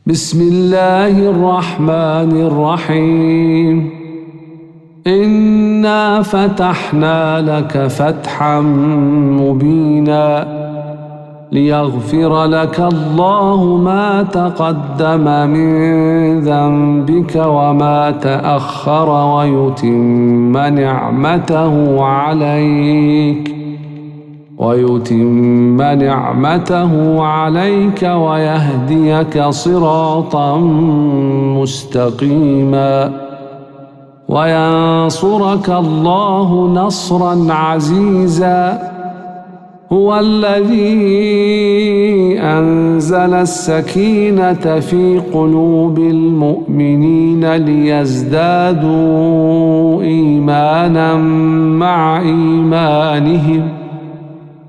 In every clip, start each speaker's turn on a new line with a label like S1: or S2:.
S1: بسم الله الرحمن الرحيم إنا فتحنا لك فتحا مبينا ليغفر لك الله ما تقدم من ذنبك وما تأخر ويتم نعمته عليك ويهديك صراطا مستقيما وينصرك الله نصرا عزيزا هو الذي أنزل السكينة في قلوب المؤمنين ليزدادوا إيمانا مع إيمانهم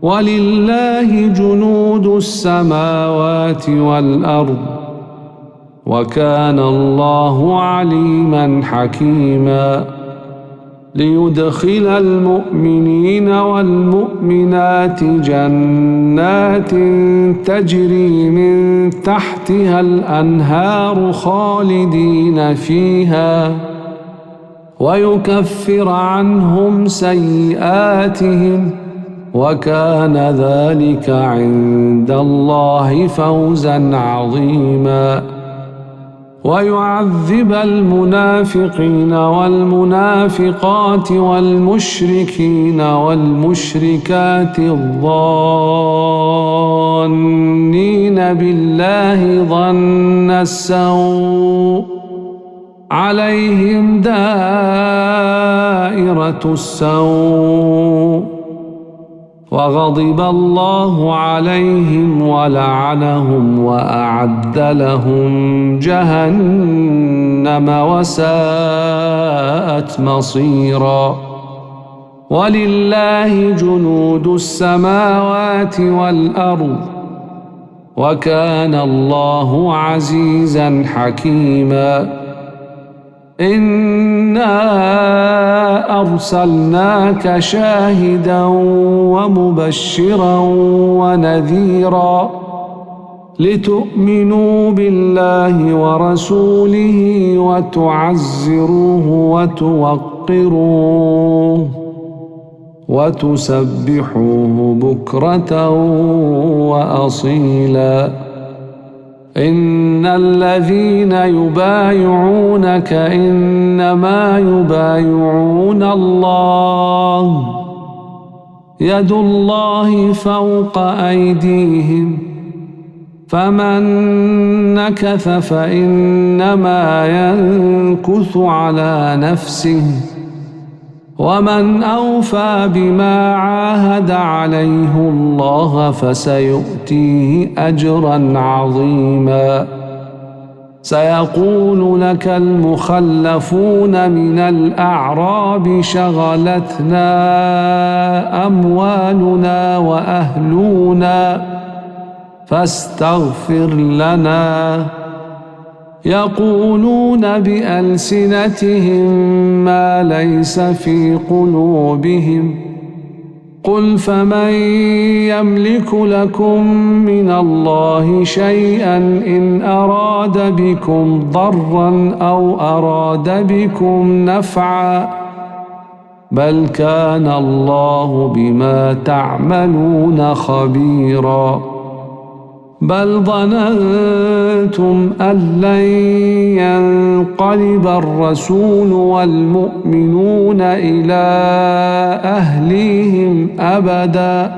S1: ولله جنود السماوات والأرض وكان الله عليما حكيما ليدخل المؤمنين والمؤمنات جنات تجري من تحتها الأنهار خالدين فيها ويكفر عنهم سيئاتهم وكان ذلك عند الله فوزا عظيما ويعذب المنافقين والمنافقات والمشركين والمشركات الظانين بالله ظن السوء عليهم دائرة السوء وغضب الله عليهم ولعنهم وأعد لهم جهنم وساءت مصيرا ولله جنود السماوات والأرض وكان الله عزيزا حكيما إنا أرسلناك شاهدا ومبشرا ونذيرا لتؤمنوا بالله ورسوله وتعزروه وتوقروه وتسبحوه بكرة وأصيلا إن الذين يبايعونك إنما يبايعون الله يد الله فوق أيديهم فمن نكث فإنما ينكث على نفسه ومن أوفى بما عاهد عليه الله فسيؤتيه أجرا عظيما سيقول لك المخلفون من الأعراب شغلتنا أموالنا وأهلنا فاستغفر لنا يقولون بألسنتهم ما ليس في قلوبهم قل فمن يملك لكم من الله شيئا إن أراد بكم ضرا أو أراد بكم نفعا بل كان الله بما تعملون خبيرا بل ظننتم أن لن ينقلب الرسول والمؤمنون إلى أهليهم أبدا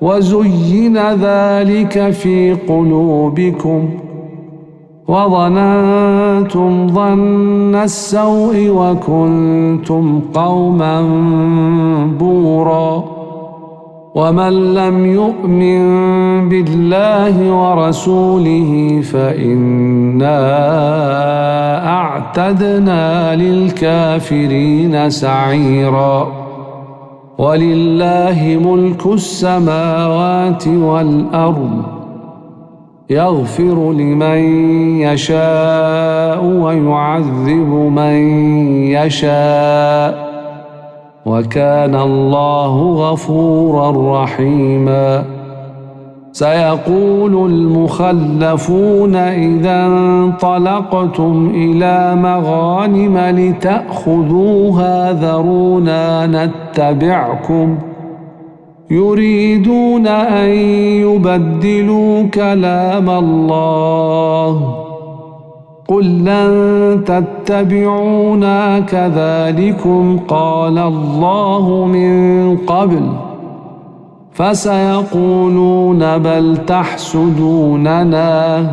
S1: وزين ذلك في قلوبكم وظننتم ظن السوء وكنتم قوما بورا ومن لم يؤمن بالله ورسوله فإنا أعتدنا للكافرين سعيرا ولله ملك السماوات والأرض يغفر لمن يشاء ويعذب من يشاء وكان الله غفورا رحيما سيقول المخلفون إذا انطلقتم إلى مغانم لتأخذوها ذرونا نتبعكم يريدون أن يبدلوا كلام الله قل لن تتبعونا كذلكم قال الله من قبل فسيقولون بل تحسدوننا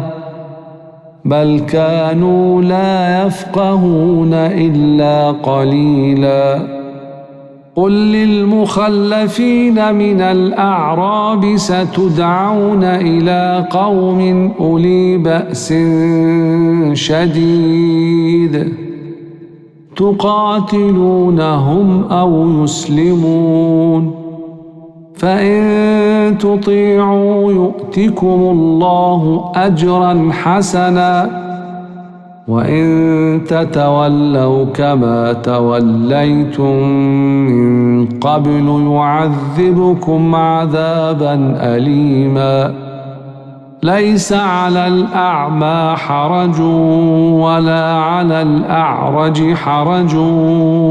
S1: بل كانوا لا يفقهون إلا قليلا قل للمخلفين من الأعراب ستدعون إلى قوم أولي بأس شديد تقاتلونهم أو يسلمون فإن تطيعوا يؤتكم الله أجرا حسنا وإن تتولوا كما توليتم من قبل يعذبكم عذابا أليما ليس على الأعمى حرج ولا على الأعرج حرج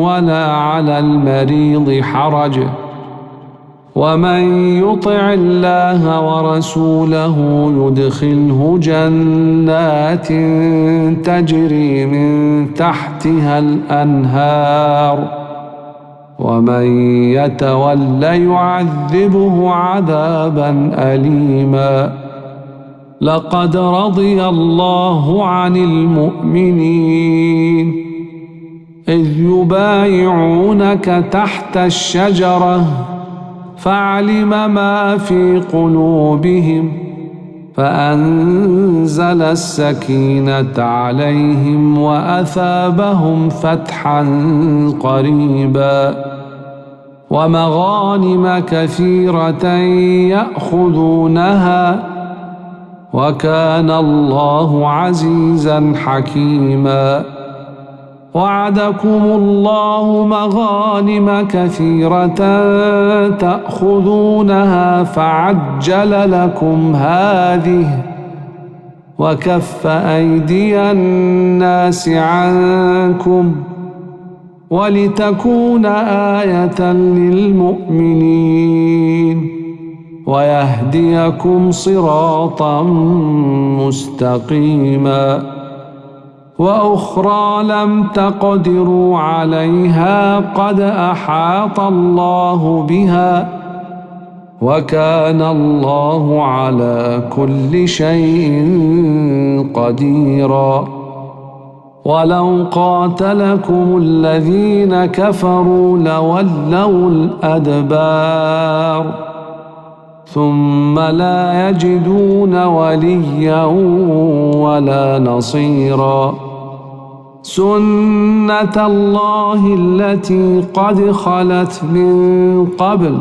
S1: ولا على المريض حرج ومن يطع الله ورسوله يدخله جنات تجري من تحتها الأنهار ومن يتول يعذبه عذابا أليما لقد رضي الله عن المؤمنين إذ يبايعونك تحت الشجرة فعلم ما في قلوبهم فأنزل السكينة عليهم وأثابهم فتحا قريبا ومغانم كثيرة يأخذونها وكان الله عزيزا حكيما وعدكم الله مغانم كثيرة تأخذونها فعجل لكم هذه وكف أيدي الناس عنكم ولتكون آية للمؤمنين ويهديكم صراطا مستقيما وأخرى لم تقدروا عليها قد أحاط الله بها وكان الله على كل شيء قديرا ولو قاتلكم الذين كفروا لولوا الأدبار ثم لا يجدون وليا ولا نصيرا سنة الله التي قد خلت من قبل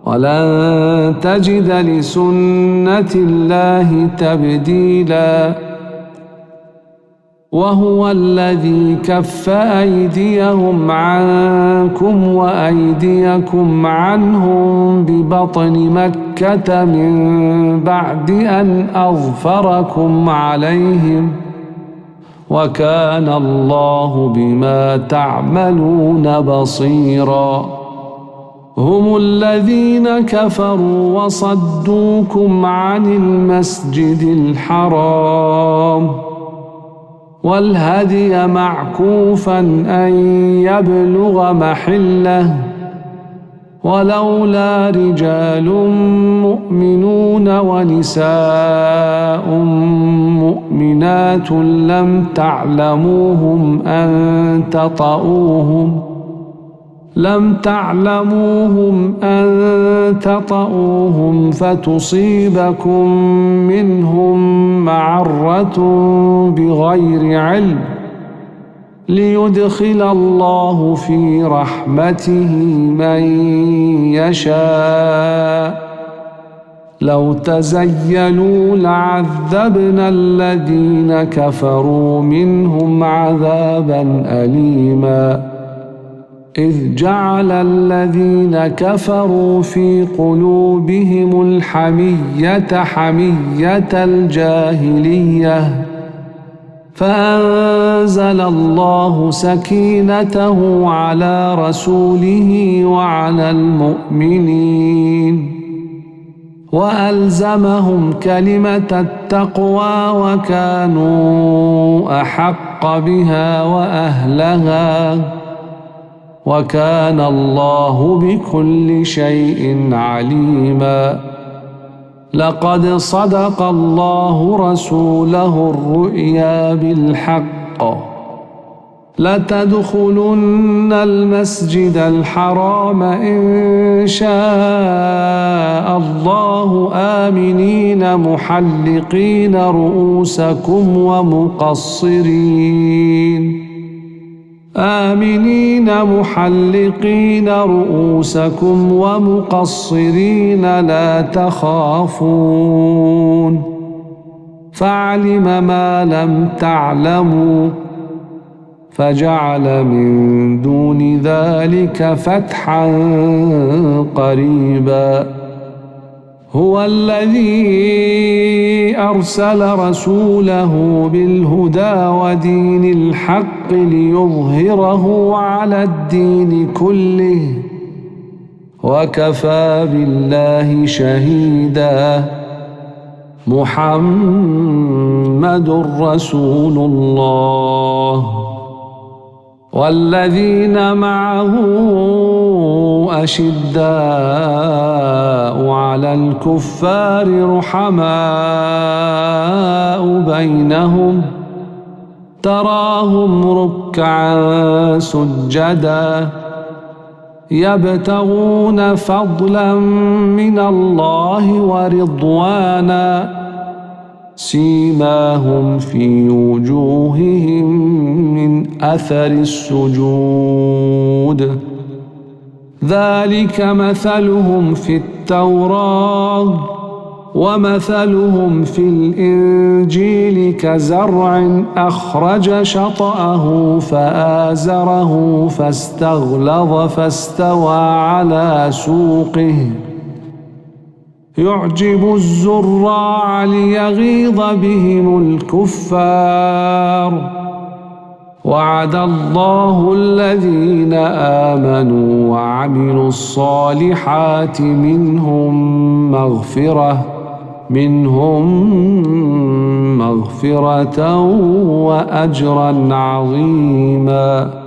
S1: ولن تجد لسنة الله تبديلا وهو الذي كف أيديهم عنكم وأيديكم عنهم ببطن مكة من بعد أن أظفركم عليهم وكان الله بما تعملون بصيرا هم الذين كفروا وصدوكم عن المسجد الحرام والهدي معكوفا أن يبلغ محله ولولا رجال مؤمنون ونساء مؤمنات لم تعلموهم أن تطؤوهم فتصيبكم منهم معرة بغير علم ليدخل الله في رحمته من يشاء لو تزيلوا لعذبنا الذين كفروا منهم عذابا أليما إذ جعل الذين كفروا في قلوبهم الحمية حمية الجاهلية فأنزل الله سكينته على رسوله وعلى المؤمنين وألزمهم كلمة التقوى وكانوا أحق بها وأهلها وكان الله بكل شيء عليما. لقد صدق الله رسوله الرؤيا بالحق لتدخلن المسجد الحرام إن شاء الله آمنين محلقين رؤوسكم ومقصرين لا تخافون فعلم ما لم تعلموا فجعل من دون ذلك فتحا قريبا. هو الذي أرسل رسوله بالهدى ودين الحق ليظهره على الدين كله وكفى بالله شهيدا. محمد رسول الله والذين معه أشداء على الكفار رحماء بينهم تراهم ركعا سجدا يبتغون فضلا من الله ورضوانا سيماهم في وجوههم من أثر السجود ذلك مثلهم في التوراة ومثلهم في الإنجيل كزرع أخرج شطأه فآزره فاستغلظ فاستوى على سوقه يعجب الزراع ليغيظ بهم الكفار. وعد الله الذين آمنوا وعملوا الصالحات منهم مغفرة وأجرا عظيما.